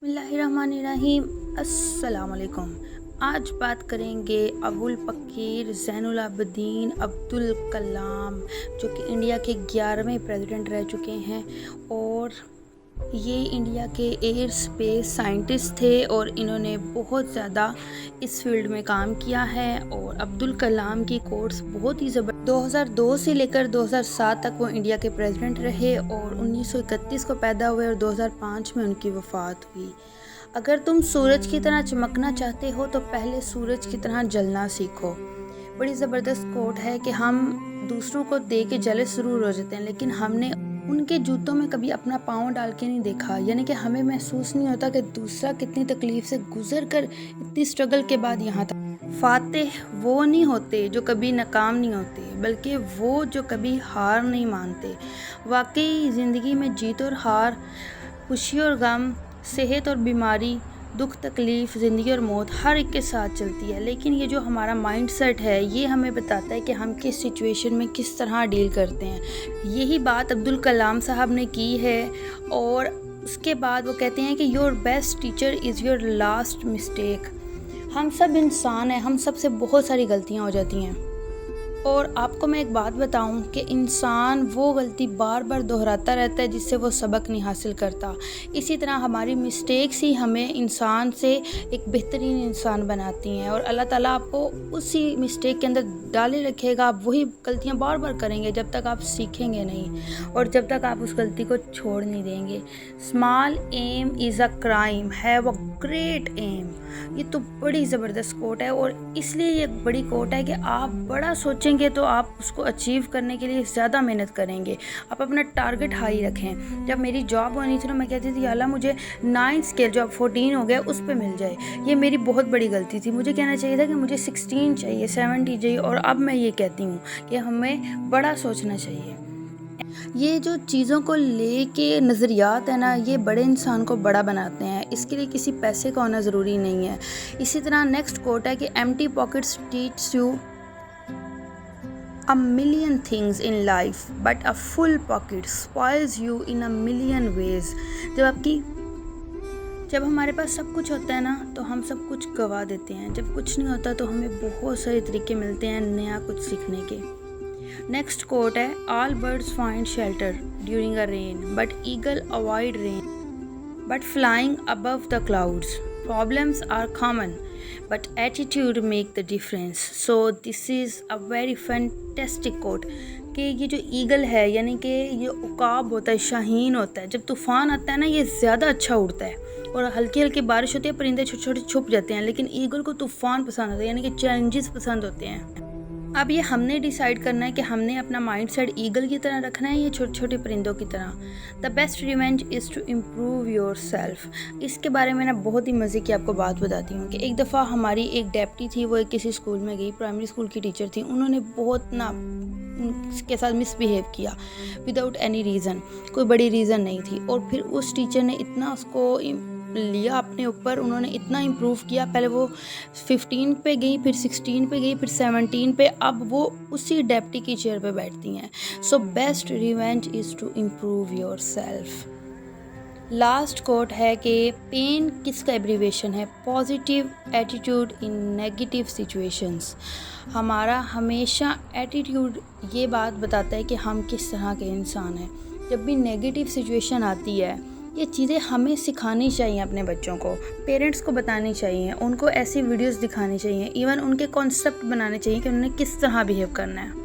बिस्मिल्लाहिर्रहमानिर्रहीम। अस्सलाम वालेकुम। आज बात करेंगे अबुल फ़कीर ज़ैनुल आबिदीन अब्दुल कलाम, जो कि इंडिया के 11वें प्रेसिडेंट रह चुके हैं और ये इंडिया के एयर स्पेस साइंटिस्ट थे और इन्होंने बहुत ज़्यादा इस फील्ड में काम किया है। और अब्दुल कलाम की कोर्स बहुत ही 2002 से लेकर 2007 तक वो इंडिया के प्रेसिडेंट रहे और 1931 को पैदा हुए और 2005 में उनकी वफ़ात हुई। अगर तुम सूरज की तरह चमकना चाहते हो तो पहले सूरज की तरह जलना सीखो। बड़ी ज़बरदस्त कोट है कि हम दूसरों को देख के जेलस ज़रूर हो जाते हैं, लेकिन हमने उनके जूतों में कभी अपना पाँव डाल के नहीं देखा। यानी कि हमें महसूस नहीं होता कि दूसरा कितनी तकलीफ़ से गुज़र कर इतनी स्ट्रगल के बाद यहाँ तक। फातेह वो नहीं होते जो कभी नाकाम नहीं होते, बल्कि वो जो कभी हार नहीं मानते। वाकई ज़िंदगी में जीत और हार, खुशी और गम, सेहत और बीमारी, दुख तकलीफ़, ज़िंदगी और मौत हर एक के साथ चलती है। लेकिन ये जो हमारा माइंड सेट है ये हमें बताता है कि हम किस सिचुएशन में किस तरह डील करते हैं। यही बात अब्दुल कलाम साहब ने की है और उसके बाद वो कहते हैं कि your best teacher is your last mistake. हम सब इंसान हैं, हम सब से बहुत सारी गलतियाँ हो जाती हैं और आपको मैं एक बात बताऊं कि इंसान वो गलती बार बार दोहराता रहता है जिससे वो सबक नहीं हासिल करता। इसी तरह हमारी मिस्टेक्स ही हमें इंसान से एक बेहतरीन इंसान बनाती हैं और अल्लाह ताला आपको उसी मिस्टेक के अंदर डाले रखेगा। आप वही गलतियां बार बार करेंगे जब तक आप सीखेंगे नहीं और जब तक आप उस गलती को छोड़ नहीं देंगे। Small aim is a crime, have a great aim. ये तो बड़ी ज़बरदस्त कोट है और इसलिए ये बड़ी कोट है कि आप बड़ा सोचेंगे तो आप उसको अचीव करने के लिए ज़्यादा मेहनत करेंगे। आप अपना टारगेट हाई रखें। जब मेरी जॉब होनी थी ना, मैं कहती थी अल्लाह मुझे 9 स्केल जो अब 14 हो गया उस पे मिल जाए। ये मेरी बहुत बड़ी गलती थी। मुझे कहना चाहिए था कि मुझे 16 चाहिए, 70 चाहिए और अब मैं ये कहती हूँ कि हमें बड़ा सोचना चाहिए। ये जो चीज़ों को लेके नज़रियात है ना, ये बड़े इंसान को बड़ा बनाते हैं। इसके लिए किसी पैसे का होना ज़रूरी नहीं है। इसी तरह नेक्स्ट कोट है कि empty pockets teach you a million things in life but a full pocket spoils you in a million ways। जब हमारे पास सब कुछ होता है ना तो हम सब कुछ गवा देते हैं। जब कुछ नहीं होता तो हमें बहुत सारे तरीके मिलते हैं नया कुछ सीखने के। नेक्स्ट कोट है all birds find shelter during a rain but eagle avoid rain but flying above the clouds. Problems are common, but attitude make the difference. So this is a very fantastic quote कि ये जो eagle है यानी कि ये उकाब होता है, शाहीन होता है। जब तूफ़ान आता है ना ये ज़्यादा अच्छा उड़ता है और हल्की हल्की बारिश होती है, परिंदे छोटे छोटे छुप जाते हैं, लेकिन ईगल को तूफ़ान पसंद होता है, यानी कि चैलेंजेस पसंद होते हैं। अब ये हमने डिसाइड करना है कि हमने अपना माइंड सेट ईगल की तरह रखना है या छोटे छोटे परिंदों की तरह। The best revenge is to improve your self. इसके बारे में ना बहुत ही मज़े की आपको बात बताती हूँ कि एक दफ़ा हमारी एक डेप्टी थी, वो एक किसी स्कूल में गई, प्राइमरी स्कूल की टीचर थी। उन्होंने बहुत ना उसके साथ मिसबिहेव किया विदाउट एनी रीज़न, कोई बड़ी रीज़न नहीं थी। और फिर उस टीचर ने इतना उसको लिया अपने ऊपर, उन्होंने इतना इम्प्रूव किया। पहले वो 15 पे गई, फिर 16 पे गई, फिर 17 पे, अब वो उसी डेप्टी की चेयर पे बैठती हैं। So best revenge is to improve your self. Last quote है कि पेन किसका एब्रीवेशन है? Positive attitude in negative situations. हमारा हमेशा एटीट्यूड ये बात बताता है कि हम किस तरह के इंसान हैं। जब भी नेगेटिव सिचुएशन आती है ये चीज़ें हमें सिखानी चाहिए, अपने बच्चों को, पेरेंट्स को बतानी चाहिए, उनको ऐसी वीडियोस दिखानी चाहिए, इवन उनके कॉन्सेप्ट बनाने चाहिए कि उन्हें किस तरह बिहेव करना है।